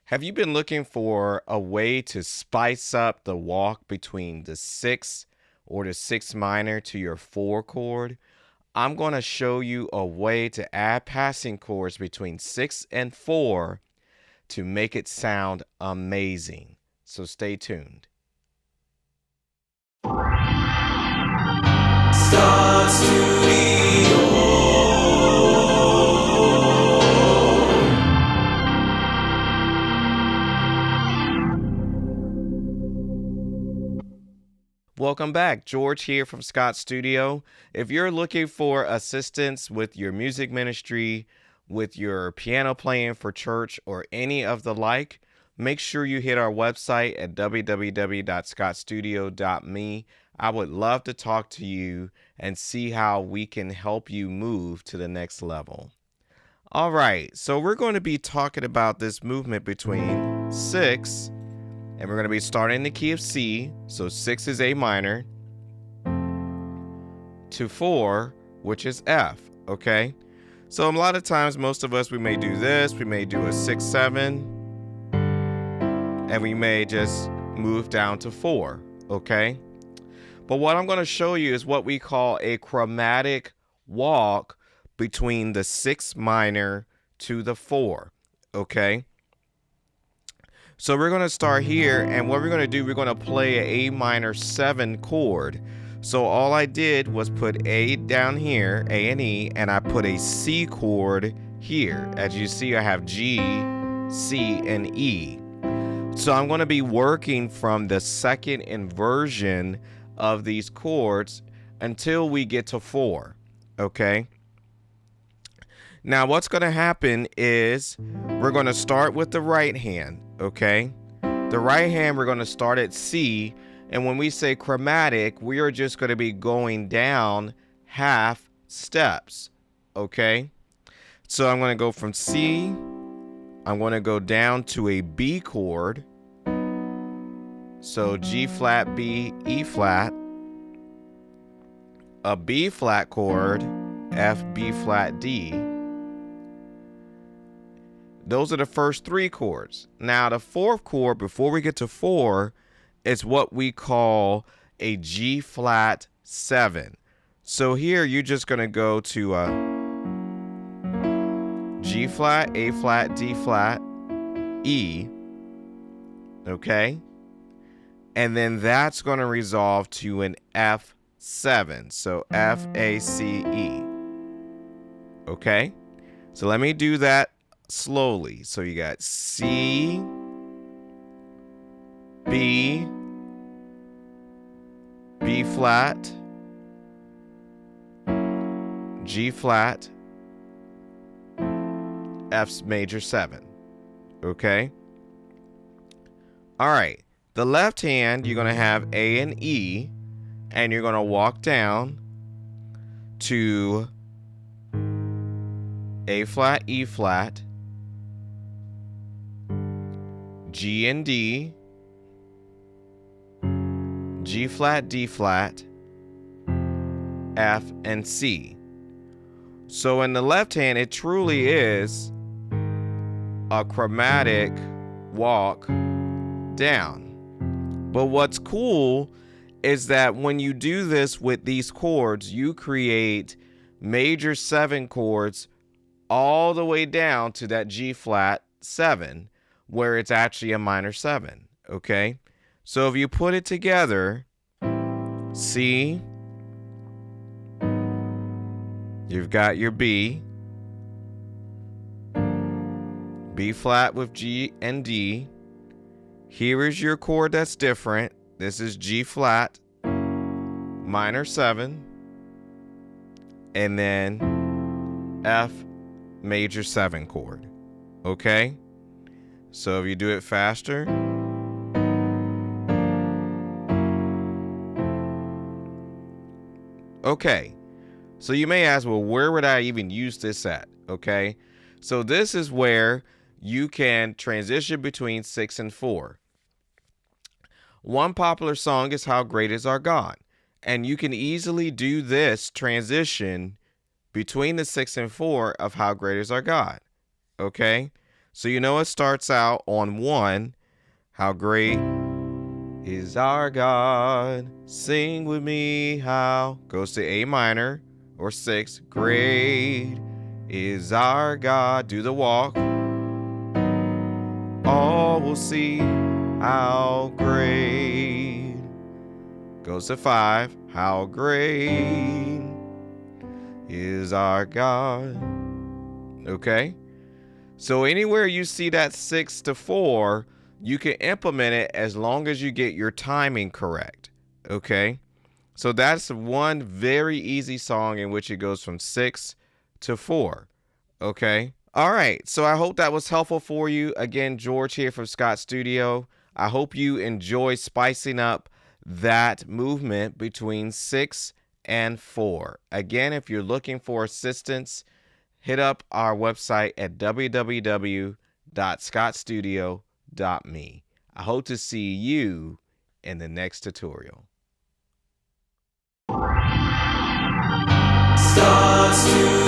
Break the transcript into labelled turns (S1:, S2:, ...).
S1: Have you been looking for a way to spice up the walk between the 6 or the 6 minor to your 4 chord? I'm going to show you a way to add passing chords between 6 and 4 to make it sound amazing. So stay tuned.
S2: Scott Studio.
S1: Welcome back. George here from Scott Studio. If you're looking for assistance with your music ministry, with your piano playing for church, or any of the like, make sure you hit our website at www.scottstudio.me. I would love to talk to you and see how we can help you move to the next level. All right, so we're going to be talking about this movement between 6, and we're going to be starting in the key of C, so 6 is A minor, to 4, which is F, okay? So a lot of times, most of us, we may do this, we may do a 6, 7, and we may just move down to 4, okay? But what I'm going to show you is what we call a chromatic walk between the 6 minor to the 4, okay? So we're going to start here, and what we're going to do, we're going to play an A minor 7 chord. So all I did was put A down here, A and E, and I put a C chord here. As you see, I have G, C, and E. So I'm going to be working from the second inversion of these chords until we get to 4, okay? Now what's going to happen is we're going to start with the right hand, okay? The right hand, we're going to start at C, and when we say chromatic, we are just going to be going down half steps, okay? So I'm going to go from C, I'm going to go down to a B chord, so G flat, B, E flat, a B flat chord, F, B flat, D. Those are the first 3 chords. Now the 4th chord, before we get to 4, is what we call a G flat 7. So here you're just going to go to a G flat, A flat, D flat, E, okay? And then that's going to resolve to an F7. So F, A, C, E, okay? So let me do that slowly. So you got C, B, B flat, G flat, F major 7. Okay? All right. The left hand, you're going to have A and E, and you're going to walk down to A flat, E flat, G and D, G flat, D flat, F, and C. So in the left hand, it truly is a chromatic walk down. But what's cool is that when you do this with these chords, you create major 7 chords all the way down to that G flat 7, where it's actually a minor 7, okay? So if you put it together, C, you've got your B, B flat with G and D. Here is your chord that's different. This is G flat, minor 7, and then F major 7 chord, okay? So if you do it faster, okay. So you may ask, well, where would I even use this at? Okay. So this is where you can transition between 6 and 4. One popular song is How Great Is Our God. And you can easily do this transition between the 6 and 4 of How Great Is Our God. Okay. So you know it starts out on 1. How great is our God? Sing with me how. Goes to A minor or 6. Great is our God. Do the walk. All will see how great. Goes to 5. How great is our God. Okay? So anywhere you see that 6 to 4, you can implement it as long as you get your timing correct. Okay? So that's one very easy song in which it goes from 6 to 4. Okay? All right. So I hope that was helpful for you. Again, George here from Scott Studio. I hope you enjoy spicing up that movement between 6 and 4. Again, if you're looking for assistance, hit up our website at www.scottstudio.me. I hope to see you in the next tutorial.
S2: Scott Studio.